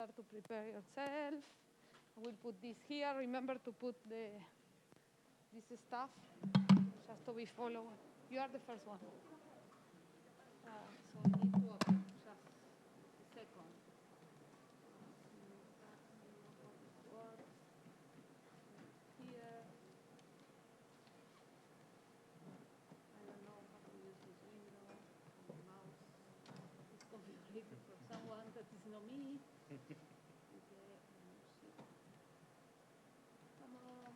start to prepare yourself. We'll put this here. Remember to put this stuff just to be followed. You are the first one. So we need to open just a second. Here. I don't know how to use this window. The mouse is configured for someone that is not me. Okay, come on.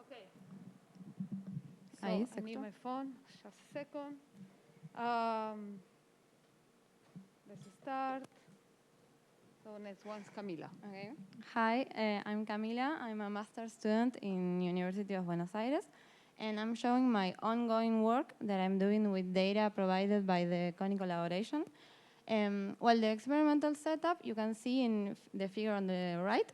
Okay. So I need my phone. Just a second. Let's start. So next one's Camila. Okay. Hi, I'm Camila. I'm a master's student in University of Buenos Aires, and I'm showing my ongoing work that I'm doing with data provided by the CONI collaboration. Well, the experimental setup you can see in the figure on the right.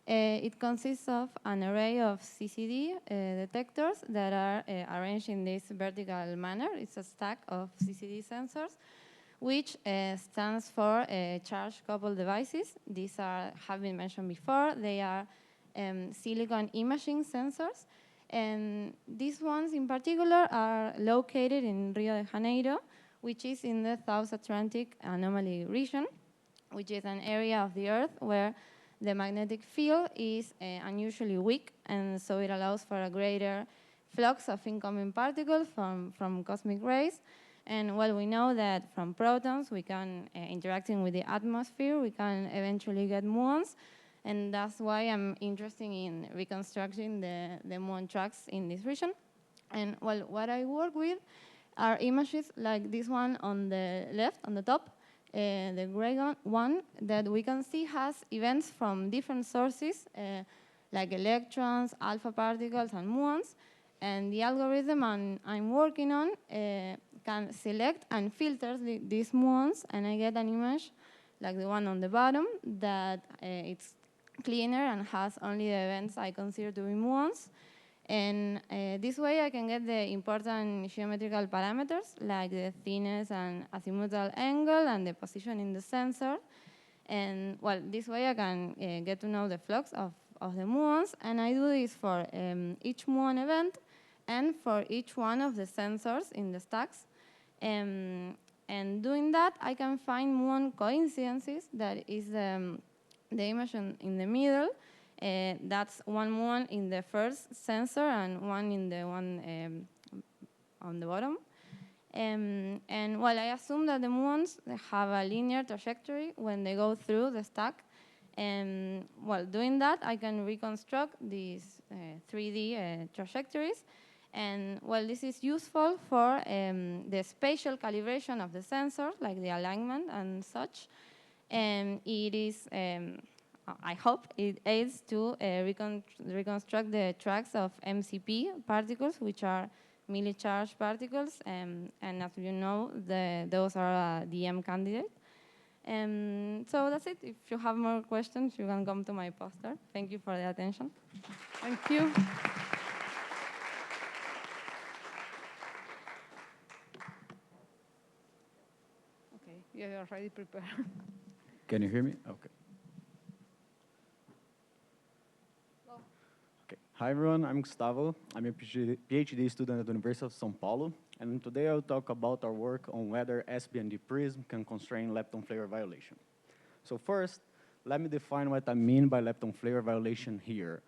It consists of an array of CCD detectors that are arranged in this vertical manner. It's a stack of CCD sensors, which stands for charge-coupled devices. These have been mentioned before. They are silicon imaging sensors. And these ones in particular are located in Rio de Janeiro, which is in the South Atlantic Anomaly region, which is an area of the Earth where the magnetic field is unusually weak, and so it allows for a greater flux of incoming particles from cosmic rays. And well, we know that from protons, we can, interacting with the atmosphere, we can eventually get muons, and that's why I'm interested in reconstructing the muon tracks in this region. And well, what I work with are images like this one on the left, on the top, the gray one that we can see has events from different sources, like electrons, alpha particles, and muons. And the algorithm I'm working on can select and filter these muons, and I get an image like the one on the bottom that it's cleaner and has only the events I consider to be muons. And this way I can get the important geometrical parameters like the thickness and azimuthal angle and the position in the sensor. And well, this way I can get to know the flux of the muons, and I do this for each muon event and for each one of the sensors in the stacks. And doing that, I can find muon coincidences. That is the image in the middle. That's one muon in the first sensor and one in the one on the bottom. And well, I assume that the muons have a linear trajectory when they go through the stack. And while doing that, I can reconstruct these 3D trajectories. And well, this is useful for the spatial calibration of the sensors, like the alignment and such. And it is, I hope, it aids to reconstruct the tracks of MCP particles, which are milli-charged particles. And as you know, those are a DM candidate. So that's it. If you have more questions, you can come to my poster. Thank you for the attention. Thank you. Okay, you're already prepared. Can you hear me? Okay. Okay. Hi, everyone. I'm Gustavo. I'm a PhD student at the University of São Paulo. And today I'll talk about our work on whether SBND-PRISM can constrain lepton flavor violation. So first, let me define what I mean by lepton flavor violation here.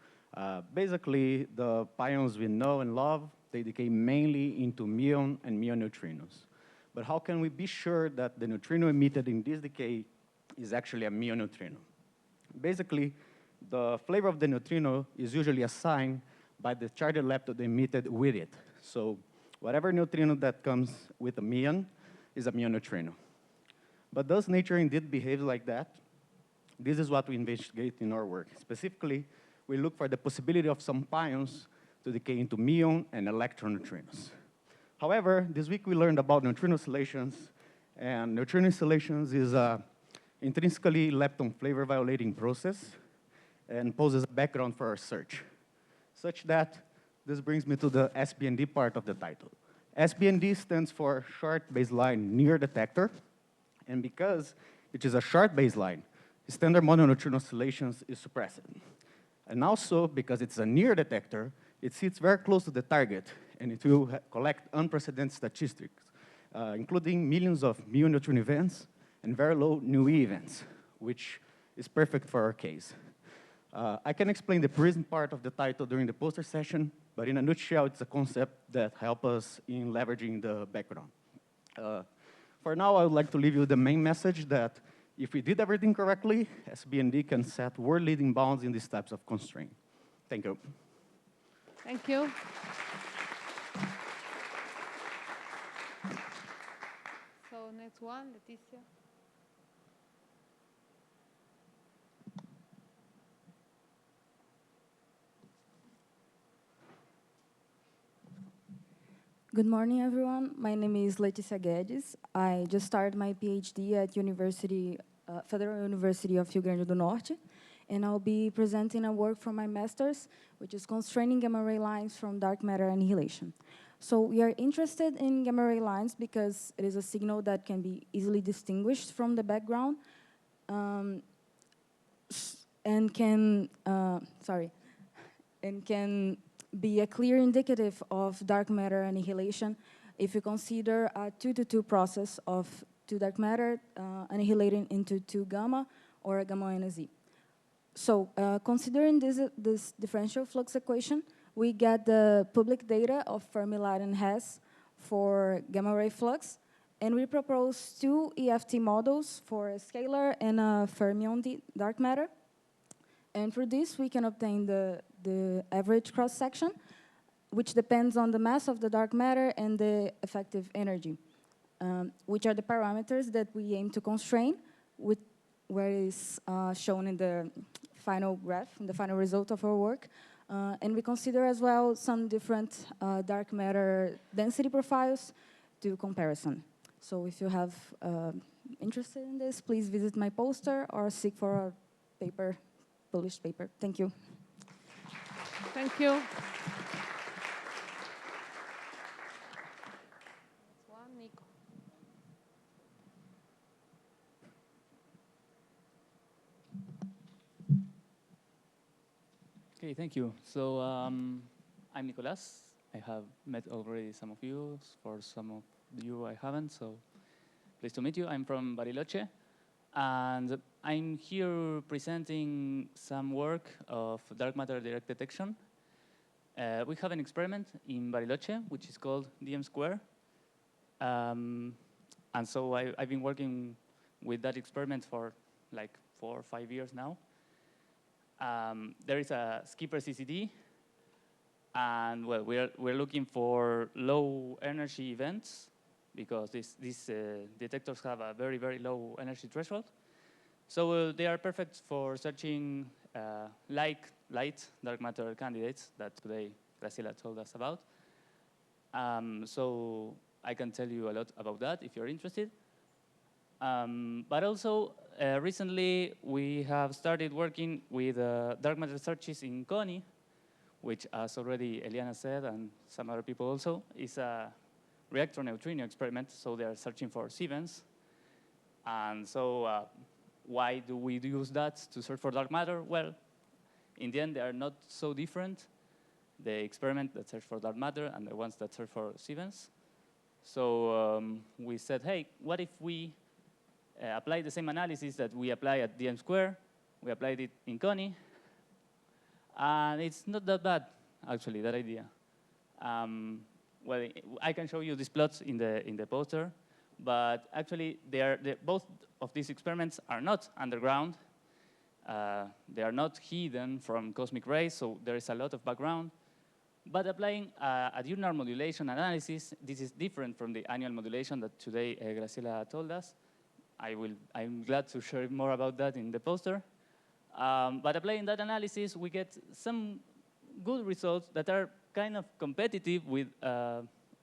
Basically, the pions we know and love, they decay mainly into muon and muon neutrinos. But how can we be sure that the neutrino emitted in this decay is actually a muon neutrino? Basically, the flavor of the neutrino is usually assigned by the charged lepton emitted with it. So whatever neutrino that comes with a muon is a muon neutrino. But does nature indeed behave like that? This is what we investigate in our work. Specifically, we look for the possibility of some pions to decay into muon and electron neutrinos. However, this week we learned about neutrino oscillations, and neutrino oscillations is intrinsically lepton flavor violating process and poses a background for our search, such that this brings me to the SBND part of the title. SBND stands for short baseline near detector, and because it is a short baseline, standard model neutrino oscillations is suppressed. And also, because it's a near detector, it sits very close to the target, and it will collect unprecedented statistics, including millions of mu neutrino events and very low nu E events, which is perfect for our case. I can explain the PRISM part of the title during the poster session, but in a nutshell, it's a concept that helps us in leveraging the background. For now, I would like to leave you the main message that if we did everything correctly, SBND can set world-leading bounds in these types of constraint. Thank you. Thank you. So next one, Letícia. Good morning, everyone. My name is Letícia Guedes. I just started my PhD at Federal University of Rio Grande do Norte, and I'll be presenting a work from my master's, which is constraining gamma ray lines from dark matter annihilation. So we are interested in gamma ray lines because it is a signal that can be easily distinguished from the background, and can be a clear indicative of dark matter annihilation if you consider a 2-to-2 process of 2 dark matter annihilating into 2 gamma or a gamma NZ. So considering this differential flux equation, we get the public data of Fermi-Lad and Hess for gamma ray flux, and we propose 2 EFT models for a scalar and a fermion dark matter. And for this, we can obtain the average cross-section, which depends on the mass of the dark matter and the effective energy, which are the parameters that we aim to constrain, where is shown in the final graph, in the final result of our work. And we consider as well some different dark matter density profiles to comparison. So if you have interested in this, please visit my poster or seek for a paper, published paper. Thank you. Thank you. Next one, Nico. Okay, thank you. So I'm Nicolás. I have met already some of you. For some of you, I haven't. So pleased to meet you. I'm from Bariloche. And I'm here presenting some work of dark matter direct detection. We have an experiment in Bariloche, which is called DM2. And so I've been working with that experiment for like 4 or 5 years now. There is a skipper CCD. And well, we're looking for low energy events, because these detectors have a very, very low energy threshold. So they are perfect for searching light dark matter candidates that today Graciela told us about. So I can tell you a lot about that if you're interested. But also, recently we have started working with dark matter searches in CONI, which, as already Eliana said, and some other people also, is a reactor neutrino experiment, so they are searching for events. And so why do we use that to search for dark matter? Well, in the end, they are not so different, the experiment that search for dark matter and the ones that search for events. So we said, hey, what if we apply the same analysis that we apply at DM2? We applied it in CONI, and it's not that bad, actually, that idea. Well, I can show you these plots in the poster, but actually, both of these experiments are not underground. They are not hidden from cosmic rays, so there is a lot of background. But applying a diurnal modulation analysis, this is different from the annual modulation that today Graciela told us. I'm glad to share more about that in the poster. But applying that analysis, we get some good results that are kind of competitive with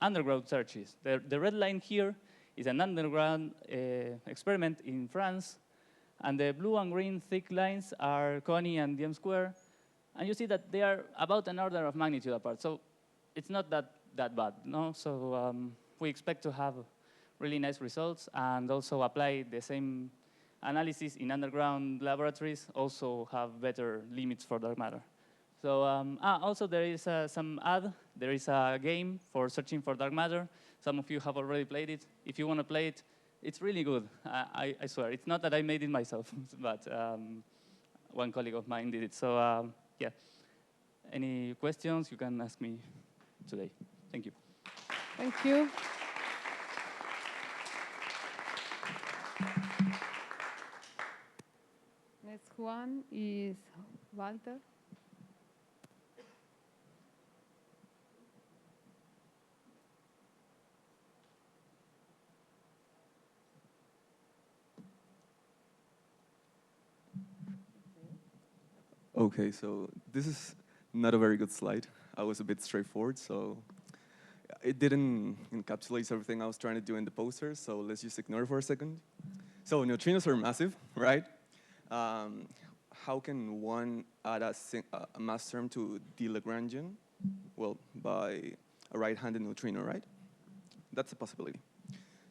underground searches. The red line here is an underground experiment in France, And the blue and green thick lines are Connie and dm square. And you see that they are about an order of magnitude apart. So it's not that bad, no? So we expect to have really nice results and also apply the same analysis in underground laboratories, also have better limits for dark matter. So also there is some ad. There is a game for searching for dark matter. Some of you have already played it. If you want to play it, it's really good. I swear. It's not that I made it myself, but one colleague of mine did it. So yeah, any questions you can ask me today. Thank you. Thank you. Next one is Walter. Okay, so this is not a very good slide. I was a bit straightforward, so it didn't encapsulate everything I was trying to do in the poster, so let's just ignore it for a second. So neutrinos are massive, right? How can one add a mass term to the Lagrangian? Well, by a right-handed neutrino, right? That's a possibility.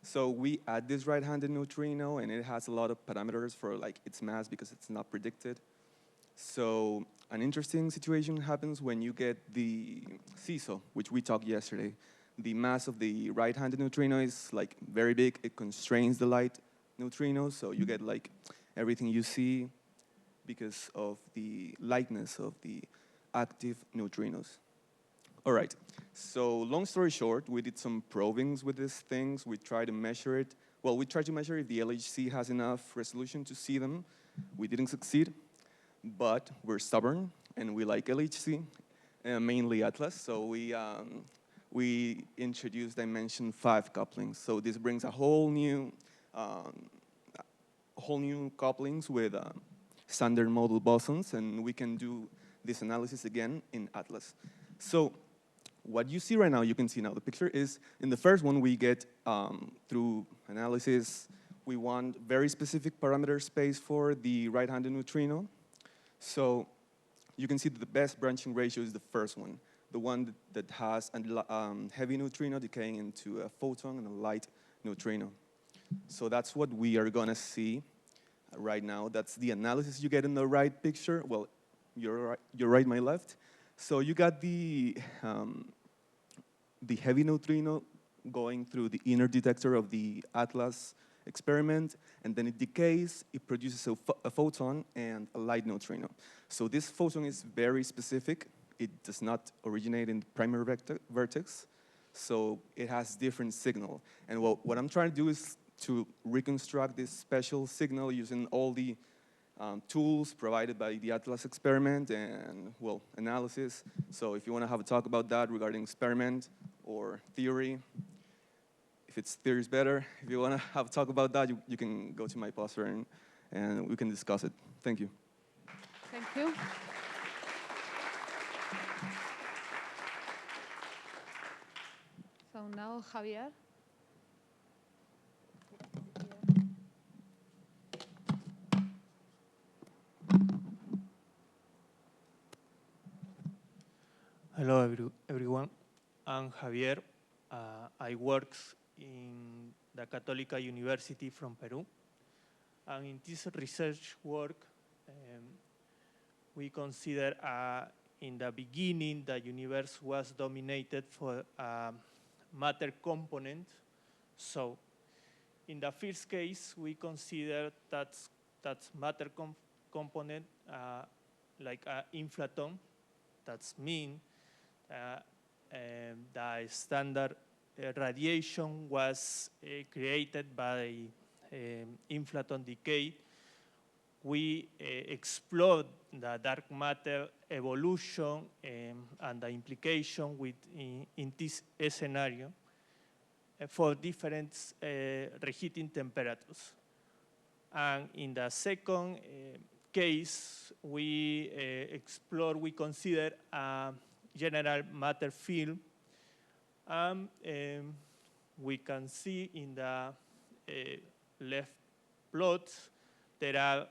So we add this right-handed neutrino, and it has a lot of parameters for like its mass because it's not predicted. So an interesting situation happens when you get the seesaw, which we talked yesterday. The mass of the right-handed neutrino is like very big. It constrains the light neutrinos, so you get like everything you see because of the lightness of the active neutrinos. All right, so long story short, we did some probings with these things. We tried to measure it. Well, we tried to measure if the LHC has enough resolution to see them. We didn't succeed, but we're stubborn, and we like LHC, mainly ATLAS. So we introduced Dimension-5 couplings. So this brings a whole new couplings with standard model bosons, and we can do this analysis again in ATLAS. So what you see right now, you can see now the picture is, in the first one we get, through analysis, we want very specific parameter space for the right-handed neutrino. So you can see that the best branching ratio is the first one, the one that has a heavy neutrino decaying into a photon and a light neutrino. So that's what we are gonna see right now. That's the analysis you get in the right picture. Well, your right, my left. So you got the heavy neutrino going through the inner detector of the ATLAS experiment, and then it decays, it produces a photon and a light neutrino. So this photon is very specific. It does not originate in the primary vertex, so it has different signal. And what I'm trying to do is to reconstruct this special signal using all the tools provided by the ATLAS experiment and, well, analysis. So if you want to have a talk about that regarding experiment or theory, if it's theory is better. If you want to have a talk about that, you can go to my poster and we can discuss it. Thank you. Thank you. So now Javier. Hello, everyone. I'm Javier. I work in the Católica University from Peru. And in this research work, we consider in the beginning the universe was dominated for matter component. So in the first case, we consider that's matter component like an inflaton. That's mean the standard radiation was created by inflaton decay. We explored the dark matter evolution and the implication in this scenario for different reheating temperatures. And in the second case, we consider a general matter field. We can see in the left plot there are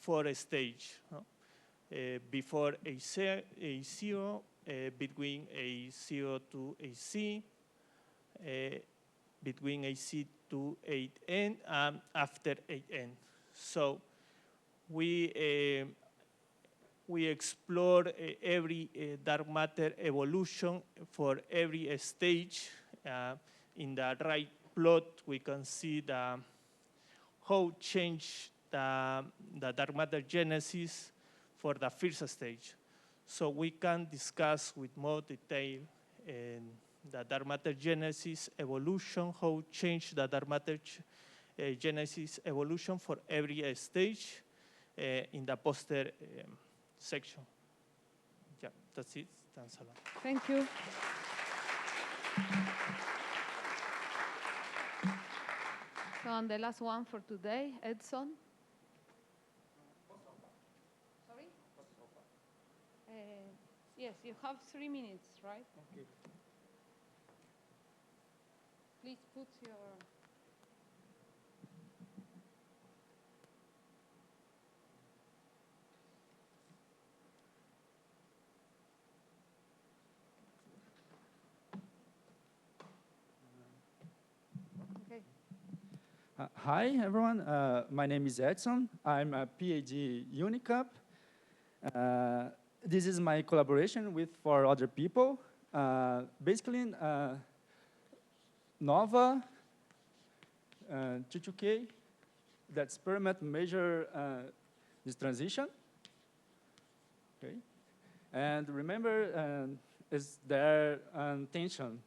4 stages, no? Before A0, between A0 to AC, between AC to 8N, and after 8N. So we explore every dark matter evolution for every stage. In the right plot, we can see how change the dark matter genesis for the first stage. So we can discuss with more detail the dark matter genesis evolution, how change the dark matter genesis evolution for every stage in the poster section. Yeah, that's it. Thanks a lot. Thank you. So, and the last one for today, Edson. Sorry? Yes, you have 3 minutes, right? Okay. Please put your... Okay. Hi, everyone. My name is Edson. I'm a PhD UNICAP. This is my collaboration with 4 other people. Basically, NOVA, T2K, that experiment measure this transition. Okay. And remember, is there tension?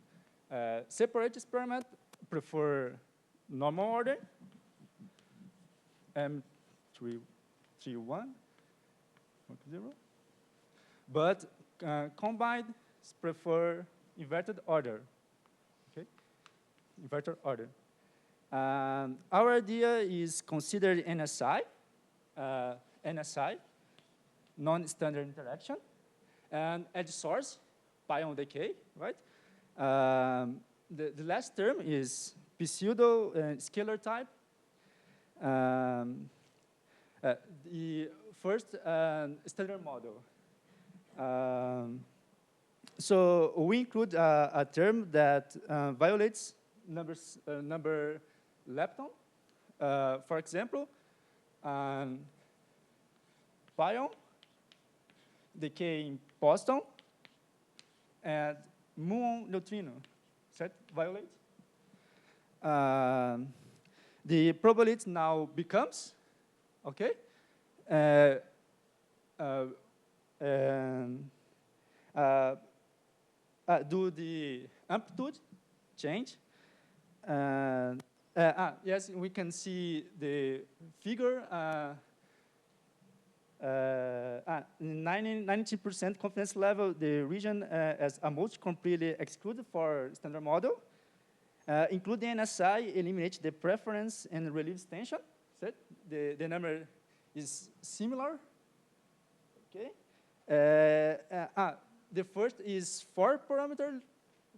Separate experiment prefer normal order, M331, 0. But combined prefer inverted order. Okay, inverted order. Our idea is considered NSI, non-standard interaction, and edge source, pion decay, right? The last term is pseudo scalar type. The first standard model. So we include a term that violates number Lepton. For example, pion decay in poston and muon neutrino. Set violates. The probability now becomes, okay, do the amplitude change? Yes, we can see the figure. 90% confidence level, the region as almost completely excluded for standard model. Including NSI eliminates the preference and relieves tension. So the number is similar. Okay. The first is 4 parameters,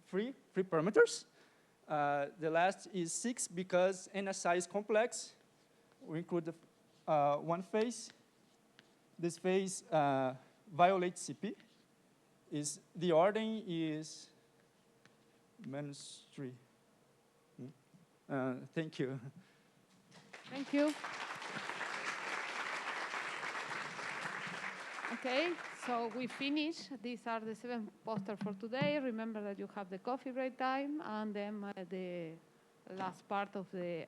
three parameters. The last is 6 because NSI is complex. We include one phase. This phase violates CP. The ordering is -3. Thank you. Thank you. Okay, so we finish. These are the 7 posters for today. Remember that you have the coffee break time and then the last part of the